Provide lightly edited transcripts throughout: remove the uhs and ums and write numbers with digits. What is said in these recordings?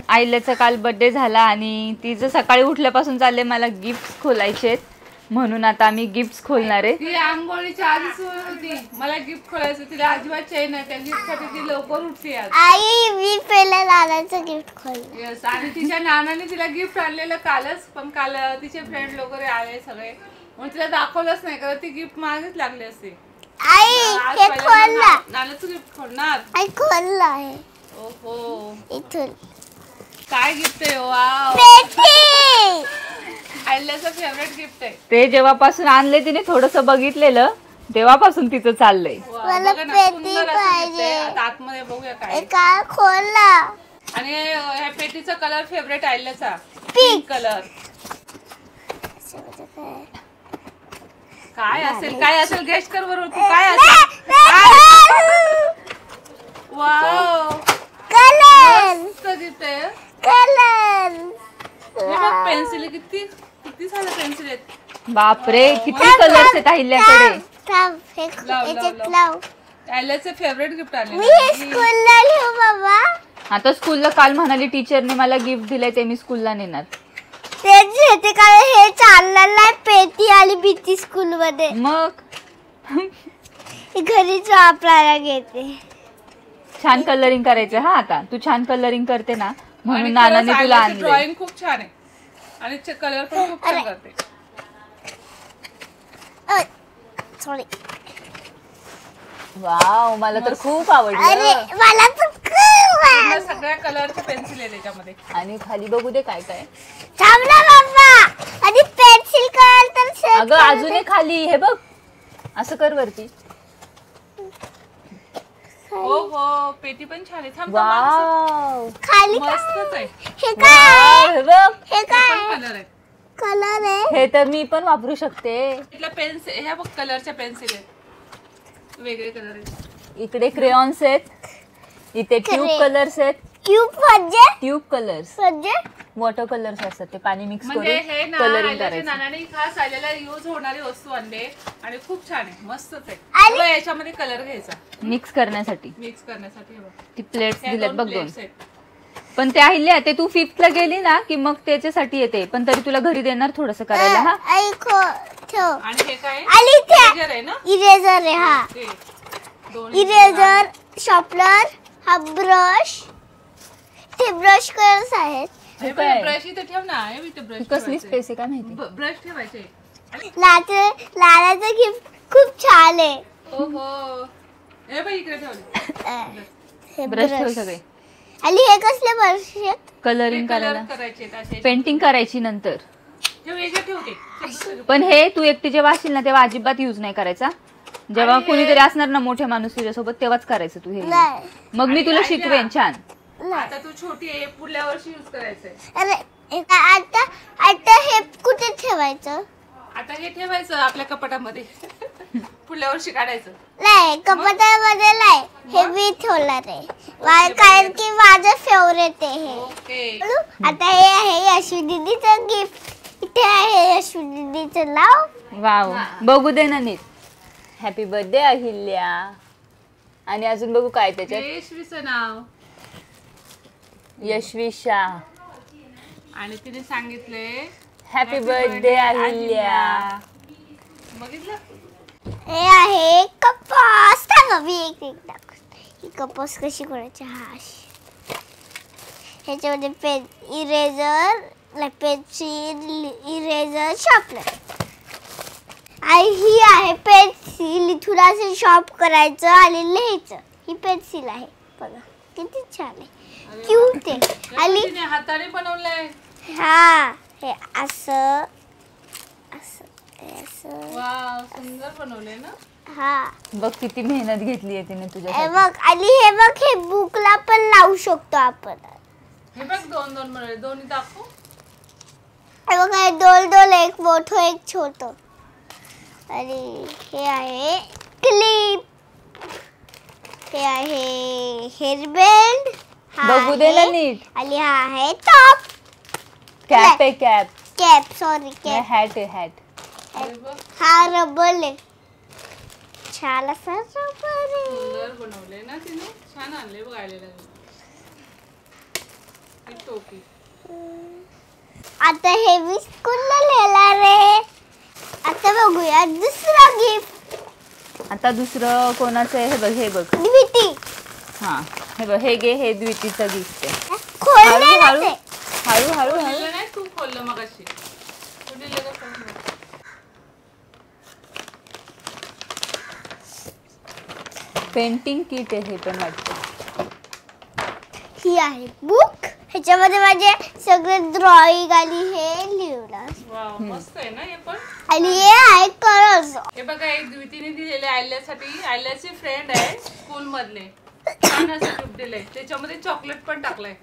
आईल्याचा काल बर्थडे झाला आणि तिचं सकाळी उठल्यापासून चालले मला गिफ्ट खोलायचे म्हणून आता आम्ही गिफ्ट खोलणार आहे. ती आंघोळीच्या आधीच होती मला गिफ्ट खोलायचं, तिला अजिबात चैन नाही त्या गिफ्ट साठी. ती लवकर उठते आज. आई मी पहिला नानाचं गिफ्ट खोललं. यस, आणि तिच्या नानाने तिला गिफ्ट आणलेलं कालच, पण काल तिचे फ्रेंड वगैरे आले सगळे म्हणून तिला दाखवलंच नाही कारण ती गिफ्ट मागेच लागली असते. आई हे खोलला. नानाचं गिफ्ट खोलणार. आई खोललं आहे. ओहो, इथून काय गिफ्ट आहे. वाव, पेटी. आईल्याचं फेवरेट गिफ्ट आहे. ते जेव्हापासून आणले तिने थोडस बघितलेलं तेव्हापासून तिचं चाललंय. मला पेटी पाहिजे. आतमध्ये बघूया काय. काय खोलला. आणि ह्या पेटीचा कलर फेवरेट आईल्याचा पिंक कलर. काय असेल, काय असेल गेस्ट कर बरोबर. तू काय असेल. Wow, colour. मस्त गिफ्ट आहे. कलर. हे बघ पेन्सिल, किती किती सारे पेन्सिल आहेत. बापरे, किती कलर्स आहेत आईल्याकडे. थांब हे याच्यात लाव. आईल्याचं फेवरेट गिफ्ट आले. मी हे स्कूलला लिहू बाबा. आता स्कूलला काल म्हणाली टीचरने मला गिफ्ट दिलंय ते मी स्कूलला नेणार. तेच घेते कारण हे चालणार नाही. पेटी आणि भीती स्कूल मध्ये मग घरीच वापरायला घेते. छान कलरिंग करायचं. हा आता तू छान कलरिंग करते ना म्हणून नानाने तुला आणलं. ड्रॉइंग खूप छान आहे आणि कलर पण खूप छान करते. सॉरी. वाव, मला तर खूप अरे आवडलं. मला तर खूप आवडलं. सगळ्या कलरचे पेन्सिल आहे त्याच्यामध्ये. आणि खाली बघू दे काय काय. थांब ना बाबा. आणि पेन्सिल कलर तर सेम. अगं अजून एक खाली हे बघ, असं कर वरती. हो हो, पेटी पण छान आहे. थांब वाव, खाली मस्तच आहे. हे काय. हे बघ, हे काय कलर आहे. कलर आहे. हे तर मी पण वापरू शकते. इथल्या पेन्सिल ह्या बघ कलरच्या पेन्सिल आहेत, वेगळे कलर आहेत. इकडे क्रेयॉन्स आहेत, इथे ट्यूब कलर्स आहेत. क्यूब म्हणजे ट्यूब कलर्स म्हणजे वॉटर कलर्स असतात, ते पाणी मिक्स म्हणजे हे करून ना कलरिंग आईल्याच्या करायचं. नानाने खास आलेला यूज होणारी वस्तू आणले आणि खूप छान आहे, मस्तच आहे. बघ, याच्यामध्ये कलर घ्यायचा मिक्स करण्यासाठी. मिक्स करण्यासाठी. हे बघ, ती प्लेट्स ह्या दिल्यात दोन बघ, दोन. plates आहेत. पण ते আহিल्या ते तू 5th ला गेली ना की मग त्याच्यासाठी येते, पण तरी तुला घरी देणार थोडस करायला. हा ऐको ठेव. आणि हे काय आली इथे. Eraser आहे ना. इरेजर आहे. हा ते दोन इरेजर, शॉपनर, हा ब्रश. ते ब्रश कलर्स आहेत. हे बघ, काय? ब्रश इथे ठेव ना. हे इथे ब्रश कसली स्पेस आहे काय माहिती. ब्रश ठेवायचे. लालाचं गिफ्ट खूप छान आहे. ओहो, हे बघ इकडे ठेवले. हे ब्रश ठेव सगळे. आणि हे कसले ब्रश आहेत. कलरिंग कलर करायला, करायचे असे. पेंटिंग करायची नंतर. हे वेगळे ठेवते. पण हे तू एकटी जेव्हा असशील ना तेव्हा अजिबात युज नाही करायचा. जेव्हा कोणीतरी असणार ना मोठे माणूस तुझ्यासोबत तेव्हाच करायचं तू हे. नाही. मग मी तुला शिकवेन छान. आता तू छोटी आहे, पुढल्या वर्षी यूज करायचंय. अरे आता आता हे कुठे ठेवायचं. आता हे ठेवायचं आपल्या कपाटामध्ये. पुढल्या वर्षी काढायचं. नाही कपाटामध्ये नाही. हे मी ठेवणार आहे कारण की माझं फेवरेट आहे हे. ओके. आता हे आहे यशोदीदीचं गिफ्ट. इथे आहे यशोदीदीचं नाव. वाव, बघू दे ना नीट. Happy birthday Ahilya. आणि अजून बघू काय त्याच्यात. यशवीचं नाव यशविशा. आणि तिने सांगितले हॅपी बर्थडे अहिल्या. बघितलं. हे आहे कपास. थांबा मी एक दाखवते. ही कपास कशी करायची. हा अशी. ह्याच्यामध्ये pen, eraser, pencil, eraser, sharpener. आणि ही आहे पेन्सिल. इथून असं शॉप करायचं आणि लिहायचं. ही पेन्सिल आहे बघा किती छान आहे, क्यूट आहे. आणि तिने हाताने बनवलंय. हा हे असं असं असं. वाव, सुंदर बनवलंय ना. हा बघ किती मेहनत घेतली आहे तिने हे तुझ्या. बघ. आणि हे बघ हे बुकला पण लावू शकतो आपण. हे बघ दोन दोन बनवले. दोन्ही दाखवू. हे बघ हे दोन दोन, एक मोठं एक छोटं. आणि हे आहे क्लिप. हे आहे हेअरबँड. बघू दे ना नीट. आणि हा आहे टॉप. कॅप आहे cap. Cap sorry cap. Hat आहे हॅट. हे बघ, हा रबर आहे. छान असा रबर आहे. सुंदर बनवले ना तिने. छान आणले बघ आलेला. ही टोपी. आता हे मी स्कूलला लिहिला रे. आता बघूया दुसरा गिफ्ट. आता दुसरं कोणाचं आहे? हे बघ द्विती. हा हे बघ, हे घे, हे द्वितीचं गिफ्ट आहे. खोलले हळू ना ते. हळू हळू हळू. लिहिलं नाही तू खोललं मगाशी. तू लिहिलं का खोललं? पेंटिंग किट आहे हे पण वाटतं. ही आहे बुक. ह्याच्यामध्ये माझे सगळे ड्रॉइंग आणि हे लिहिलं. वाव, मस्त आहे ना हे पण. आणि हे आहे कलर्स. हे बघा, एक द्वितीने दिलेले आयल्यासाठी. आयल्याचे फ्रेंड आहे स्कूल मधले. छान असं गिफ्ट दिलंय. त्याच्यामध्ये चॉकलेट पण टाकलंय.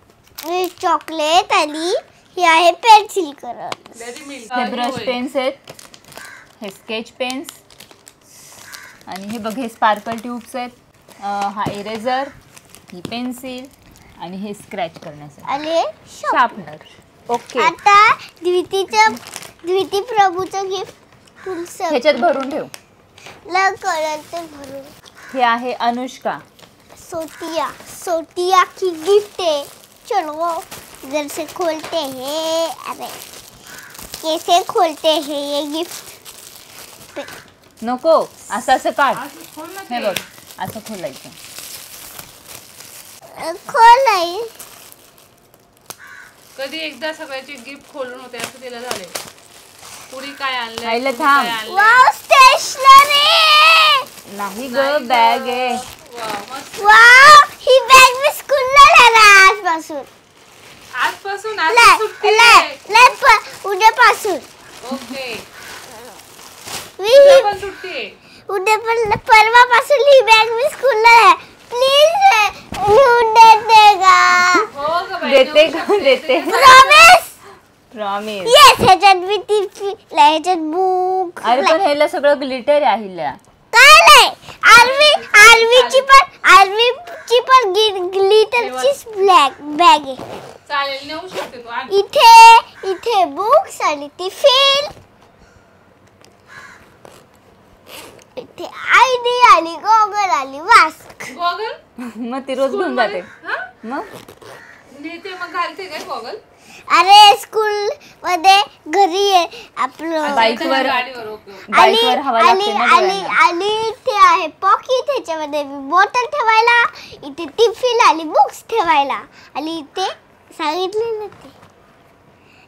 चॉकलेट आणि हे आहे पेन्सिल कलर. Dairy milk. हे ब्रश पेन्स आहेत, हे स्केच पेन्स, आणि हे बघ हे स्पार्कल ट्यूब्स आहेत. हा इरेझर, ही पेन्सिल, आणि हे स्क्रॅच करण्यासाठी आणि शार्पनर. ओके, आता द्विती प्रभूचं गिफ्ट पुढचं ह्याच्यात भरून ठेव. कलरचं भरून. हे आहे अनुष्का. सोटिया की गिफ्ट है. चलो इधर से खोलते हैं. अरे कैसे खोलते हैं ये गिफ्ट? नको, असं असं काढ. असं खोल ना हे ते. बघ, असं खोलायचं. खोल नाही. कधी एकदा सगळ्याचे गिफ्ट खोलून होते असं तिला झाले. पुढे काय आणलंय, आईला पुढे थांब. काय आणलंय. Wow stationery. नाही ग, बॅग आहे. वाव, मस्त. वाव ही बॅग मी स्कूलला नेणार आजपासून. आजपासून आज सुट्टी आहे. उद्यापासून. ओके, मी उद्या ही पण सुट्टी आहे. उद्या पण परवापासून ही बॅग मी स्कूलला प्लीज घेऊन देते का? हो ग बाई, देते नेऊ का? शकते. देते. प्रॉमिस. प्रॉमिस. येस ह्याच्यात मी ह्याच्यात बुक. अरे पण ह्याला सगळं ग्लिटर आहे अहिल्या. काय नाही. आर्मीची पण ग्लिटरची बॅग आहे. चालेल, नेऊ शकते तू. आण. इथे बुक्स आणि टिफिन. इथे आयडी आणि गॉगल आणि मास्क. गॉगल मग ती रोज घेऊन जाते. हा? मग नेते मग घालते काय गॉगल? अरे स्कूल मध्ये घरी आहे आपलं. बाईकवर गाडीवर. ओके. बाईकवर हवा लागते ना डोळ्यांना. आणि इथे आहे पॉकेट. ह्याच्यामध्ये बॉटल ठेवायला. इथे टिफिन आणि बुक्स ठेवायला. आणि इथे सांगितलेलं ते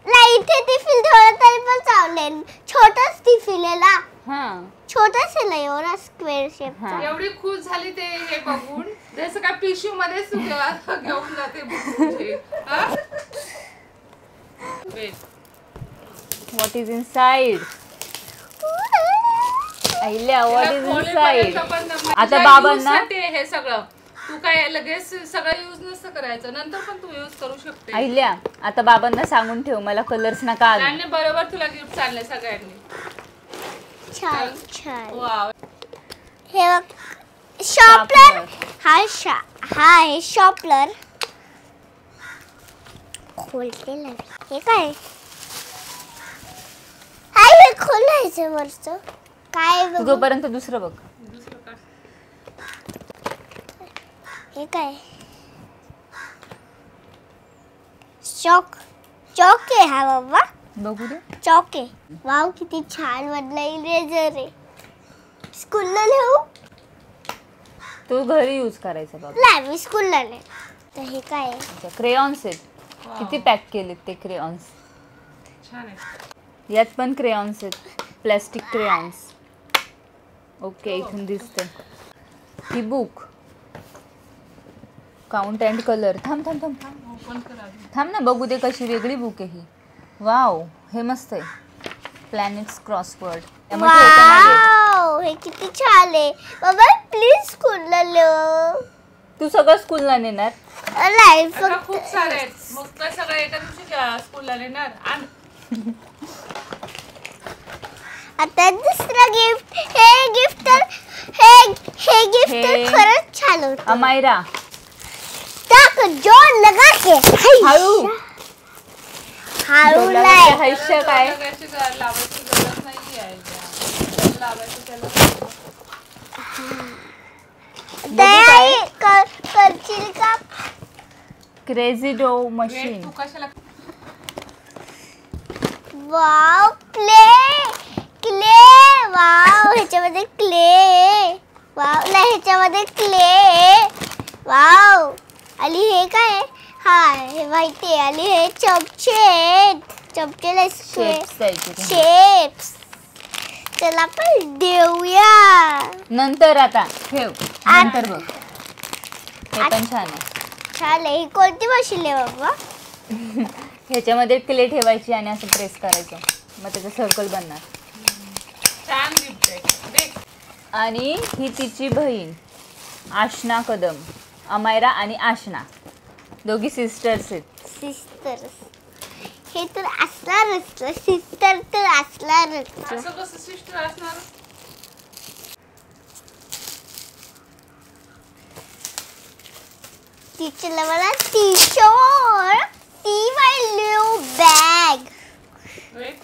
नाही. इथे टिफिन ठेवलं तरी पण चालेल. छोटाच टिफिन आहे ना. हा, छोटाच आहे ना एवढा स्क्वेअर शेप. हा. एवढी खुश झाली ते हे बघून. जसं काय पिशवी मध्येच तू घेऊन जाते बुकचे. हा? Wait. What is inside? Ahilya, what is तिला इनसाइड? खोलेपर्यंत पण म्हणजे आता तुझ्या बाबांना- use साठी आहे हे सगळं. तू काय लगेच सगळं युज नसतं करायचं. नंतर पण तू युज करू शकते. अहिल्या, आता बाबांना सांगून ठेव मला कलर्स नका आणू. त्यांनी बरोबर तुला गिफ्ट आणले सगळ्यांनी. छान छान. वाव. हे बघ शॉपलर. हा आहे शॉपलर. खोलते लगे. हे काय? हे खोलायचं वरचं काय? तू जोपर्यंत दुसरं बघ. दुसरं काय? हे काय? चॉक आहे हा बाबा. बघू दे. चॉक आहे. वाव किती छान मधला इरेजर आहे. स्कूलला लिहू. तू घरी यूज करायचं बाबा. नाही मी स्कूलला नाही. तर हे काय आहे? क्रेयॉन्स आहेत. किती पॅक केलेत ते क्रेयॉन्स. छान आहे. यात पण क्रेयॉन्स आहेत, प्लॅस्टिक क्रेयॉन्स. ओके, इथून दिसते. ही बुक काउंट अँड कलर. थांब थांब थांब ओपन कर आधी. थांब ना, बघू दे कशी वेगळी बुक आहे ही. वाव, हे मस्त आहे. Planets crossword. वाव हे किती छान आहे बाबा. प्लीज स्कूलला लिहू. तू सगळं स्कूलला नेणार? नाही अगं, फक्त खूप सारे आहेत. मग काय सगळं एका दिवशी स्कूलला नेणार. आण. आता दुसरं गिफ्ट. हे गिफ्ट तर हे गिफ्ट तर हे- खरंच छान होतं. अमायरा, टाक जोर लगा के. हळू. हळू लावायचं नाही. हायश्य काय? लावायची गरज नाही आहे. लावायची त्याला. दया करशील का? क्रेझी डो वेट, मशीन. तू कशाला वाव क्ले वाव ह्याच्यामध्ये क्ले वाव नाही ह्याच्यामध्ये क्ले वाव. आणि हे काय आहे? हा हे माहिती आहे. आणि हे चमचे शेप्स द्यायचे ते. शेप्स. चला आपण देऊया. नंतर आता ठेव, नंतर बघ. हे पण छान आहे. छान आहे. ही कोणती मशीन आहे बाबा? ह्याच्यामध्ये क्ले ठेवायची आणि असं प्रेस करायचं, मग त्याचं सर्कल बनणार. छान गिफ्ट आहे दे. आणि ही तिची बहीण आशना कदम, अमायरा आणि आशना, दोघी सिस्टर्स आहेत. सिस्टर. हे तर असणारच. सिस्टर तर असणारच. असं कसं सिस्टर असणार? टीचरला मला टी-शर्ट, टी माय न्यू बॅग. वेट,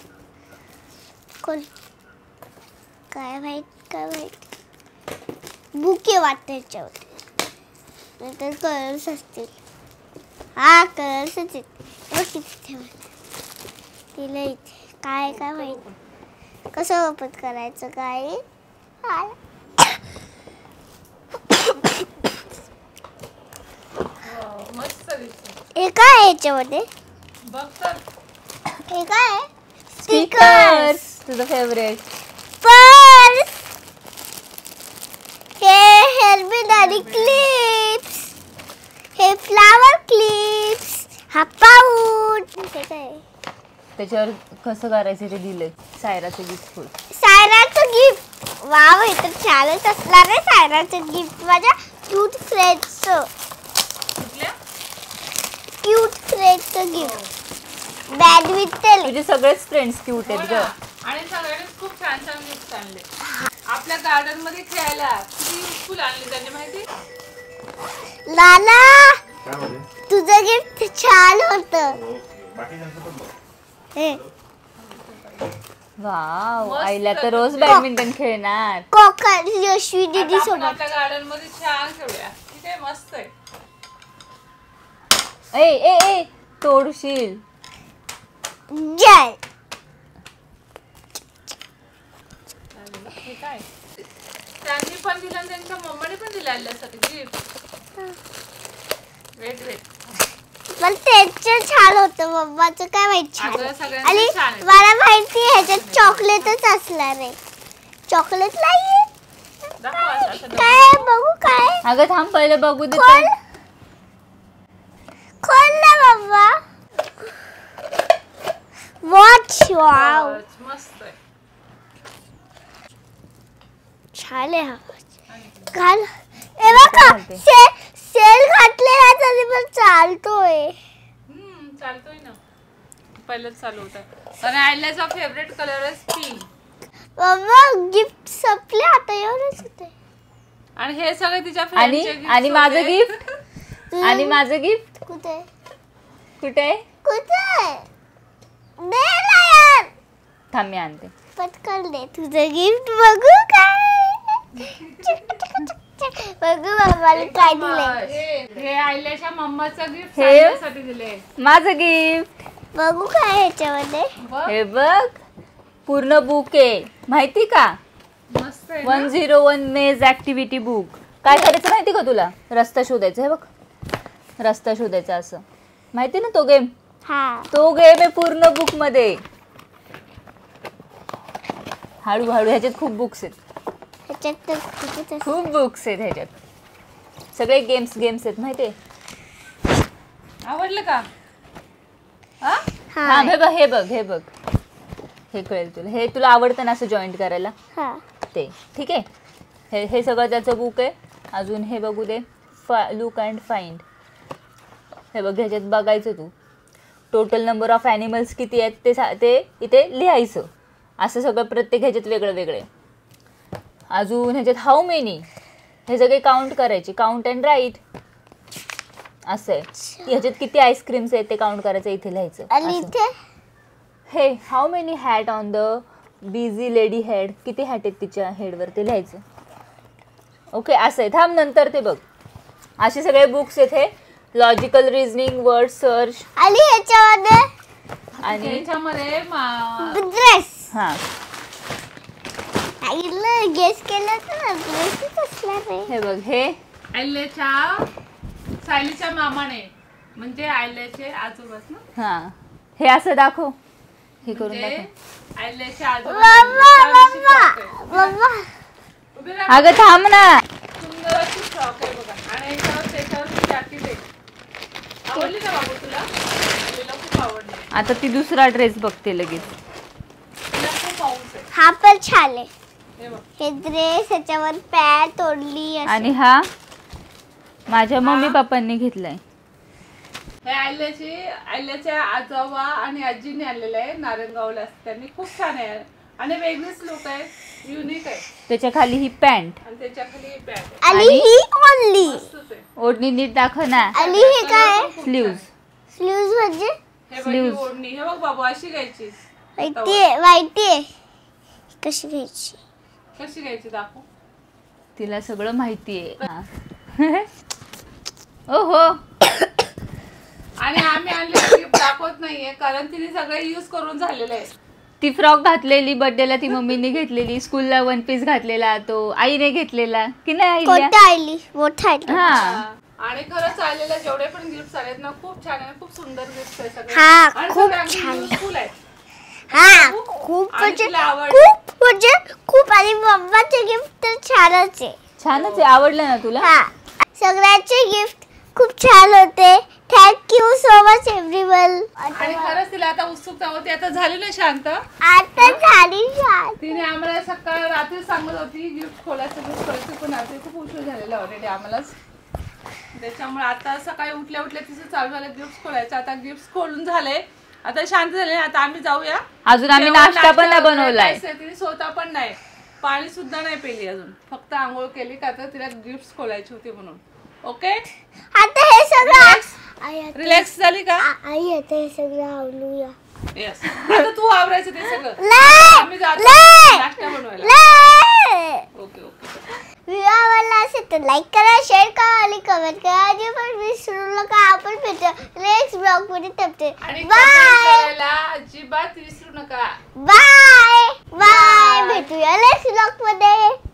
कोण काय माहित बुके वाटतं ह्याच्यावर. नंतर कलर्स असतील. हा कलर्स असतील. बघ इथे ठेवायला. तिला इथे काय काय माहित कसं ओपन करायचं काय. मस्त दिसतं. हे काय आहे ह्याच्यामध्ये? बघ तर. हे काय आहे? स्टिकर्स, तुझं फेवरेट. पर्स. हे हेअरबँड आणि क्लिप्स. हे फ्लावर क्लिप्स. हा पाऊच. हे काय आहे? त्याच्यावर कसं करायचं ते दिलंय. सायराचं गिफ्ट फुल. सायराचं गिफ्ट. वाव हे तर छानच असणार आहे. सायराचं गिफ्ट माझ्या क्यूट फ्रेंड्सचं. कुठल्या? क्यूट फ्रेंड्सचं गिफ्ट. बॅडमिंटन. तुझे सगळेच फ्रेंड्स क्यूट हो आहेत ना. ग. आणि सगळ्यांनीच खूप छान छान गिफ्ट आणले. आपल्या गार्डन मध्ये खेळायला किती युजफुल आणले त्यांनी माहिती. लाला काय म्हणते? तुझं गिफ्ट छान होतं. बाकीच्यांचं पण बघ. हे वाव, मस्त. आईला तर रोज बॅडमिंटन खेळणार. कोकण यशवी दीदी आता आपण सोबत. आपल्या गार्डन मध्ये छान खेळूया. ठीक आहे, मस्त आहे. ए ए ए तोडशील. जय. हे काय त्यांनी पण दिलं आणि त्यांच्या मम्माने पण दिलं आल्यासाठी गिफ्ट. Weight weight. पण त्यांचं छान होतं. मम्माचं काय माहित छान अगं, आहे. सगळ्यांचं आणि छान आहे. मला माहिती आहे ह्याच्यात चॉकलेटच असणार आहे. चॉकलेट नाहीये. दाखव असं असं दाखव. काय बघू काय अगं थांब पहिले बघू दे खोल. तर. खोल ना बाबा. वॉच. वाव मस्त आहे. छान आहे हा. घाल. ए बघा घालते. सेल घातलेला तरी पण चालतोय. चालतोय ना. पहिलंच चालू होता. आणि आयल्याचा फेवरेट कलर आहे पिंक. बाबा गिफ्ट संपले आता एवढंच होते. आणि हे सगळे तिच्या आणि फ्रेंडचे आणि माझं गिफ्ट. आणि माझं गिफ्ट कुठे कुठे आहे? कुठे दे ना यार. थांब मी आणते. पटकन दे तुझं गिफ्ट. बघू काय बघू बाबाला काय दिलंय. हे आयल्याच्या मम्माचं गिफ्ट हे? साठी दिले. माझं गिफ्ट बघू काय ह्याच्यामध्ये. बघ, हे बघ, पूर्ण बुक आहे. माहिती का? मस्त आहे ना? 101 मेज ऍक्टिव्हिटी बुक. काय करायचं माहिती का तुला? रस्ता शोधायचा. हे बघ, रस्ता शोधायचा असं. माहिती ना तो गेम? हा तो गेम आहे पूर्ण बुक मध्ये. हळूहळू. ह्याच्यात खूप बुक्स आहेत. ह्याच्यात तर किती खूप बुक्स आहेत ह्याच्यात. सगळे गेम्स आहेत माहितीये. आवडलं का? हा? हा हे बघ हे कळेल तुला. हे तुला आवडतं ना असं जॉईंट करायला हा ते. ठीक आहे. हे सगळं त्याचं बुक आहे. अजून हे बघू दे. Look and find. हे बघ, ह्याच्यात बघायचं तू टोटल नंबर ऑफ ॲनिमल्स किती आहेत ते इथे लिहायचं. असं सगळं प्रत्येक ह्याच्यात वेगळं वेगळे. अजून ह्याच्यात हाऊ मेनी हे सगळे काउंट करायचे. काउंट अँड राईट असं आहे. ह्याच्यात किती आईस्क्रीम्स आहेत ते काउंट करायचं, इथे लिहायचं. आणि असं. इथे हे how many hat on the busy lady head. किती हॅट आहेत तिच्या हेडवर ते लिहायचं. ओके असं आहे. थांब नंतर ते बघ. असे सगळे बुक्स आहेत हे. लॉजिकल रिझनिंग, वर्ड सर्च आणि ह्याच्यामध्ये आणि त्याच्यामध्ये ड्रेस. हा आईला गेस केलं तर ड्रेसच असणार आहे. हे बघ, हे आयल्याच्या सायलीच्या मामाने म्हणजे आयल्याचे आजोबाच ना, हा हे असं दाखव, हे करून म्हणजे दाखव. आयल्याचे आजोबा मम्मा उभी राहा. अगं थांब ना. सुंदर अशी फ्रॉक आहे बघा आणि याच्यावर त्याच्यावर जॅकेट आहे. आवडली ना बाबू तुला? आयल्याला खूप आवडली. आता ती दुसरा ड्रेस बघते लगेच. तिला खूप हाऊस आहे. हा पण छान आहे. हे बघ. हे ड्रेस ह्याच्यावर पॅन्ट ओढली अशी. आणि हा माझ्या मम्मी पप्पांनी घेतलाय. हे आयल्याचे आजोबा आणि आजीने आणलेलं आहे नारायणगावला. त्यांनी खूप छान आहे आणि वेगळीच लुक आहे, युनिक आहे. त्याच्या खाली ही पॅन्ट आणि त्याच्या खाली पॅन्ट आहे. आणि आणि- ही ओढली. मस्तच आहे. ओढणी नीट दाखव ना. आणि हे काय स्लीव्ज. स्लीव्ज म्हणजे हे बघ ही sleeves. ओढणी. हे बघ बाबू अशी घ्यायची. वाईटी आहे. कशी घ्यायची? कशी घ्यायची दाखव. तिला सगळं माहितीये. हा. ओहो, आणि आम्ही आणलेलं गिफ्ट दाखवत नाहीये कारण तिने सगळं युज करून झालेलं आहे. ती फ्रॉक घातलेली बर्थडेला, ती मम्मीने घेतलेली. स्कूलला वन पीस घातलेला, तो आईने घेतलेला की नाही आईला? कोणत्या आली? मोठा आली. हा आणि खरंच आलेले जेवढे पण गिफ्ट आलेत ना खूप छान आहे, खूप सुंदर गिफ्ट आहे सगळे. हा, आणि खूप सगळे अगदी छान. useful आहेत. हा खूप आणि म्हणजे तिला आवडलं. खूप म्हणजे खूप. आणि मम्माचे गिफ्ट तर छानच आहे. छानच आहे. आवडलं ना तुला? हा सगळ्यांचे गिफ्ट खूप छान होते. Thank you so much everyone. आणि खरंच तिला आता उत्सुकता होती. आता झाली ना शांत. आता झाली छान. तिने आम्हाला सकाळ रात्री सांगत होती गिफ्ट खोलायचं पण आता खूप उशीर झालेला ऑलरेडी आम्हालाच. त्याच्यामुळे आता सकाळी उठल्या तिचं चालू झालं गिफ्ट खोलायचं. आता गिफ्ट खोलून झाले, आता शांत झाले. आता आम्ही जाऊया. अजून आम्ही जेवण, नाश्ता पण नाही वगैरे बनवलाय. काहीच नाही. तिने स्वतः पण नाही, पाणी सुद्धा नाही पेली अजून. फक्त आंघोळ केली का तर तिला गिफ्ट खोलायची होती म्हणून. ओके आता हे सगळं रिलॅक्स झाली का? आई आता हे सगळं आवडूया. येस. आता तू आवरायचं ते सगळं. नाही, आम्ही जातो नाही, नाश्ता बनवायला. नाही. Okay okay. व्हिडिओ आवडला असेल तर लाईक करा, शेअर करा आणि कमेंट करा. आणि पण विसरू नका. आपण भेटू नेक्स्ट ब्लॉग मध्ये. आणि comment बाय करायला अजिबात विसरू नका. Bye bye. भेटूया नेक्स्ट ब्लॉग मध्ये.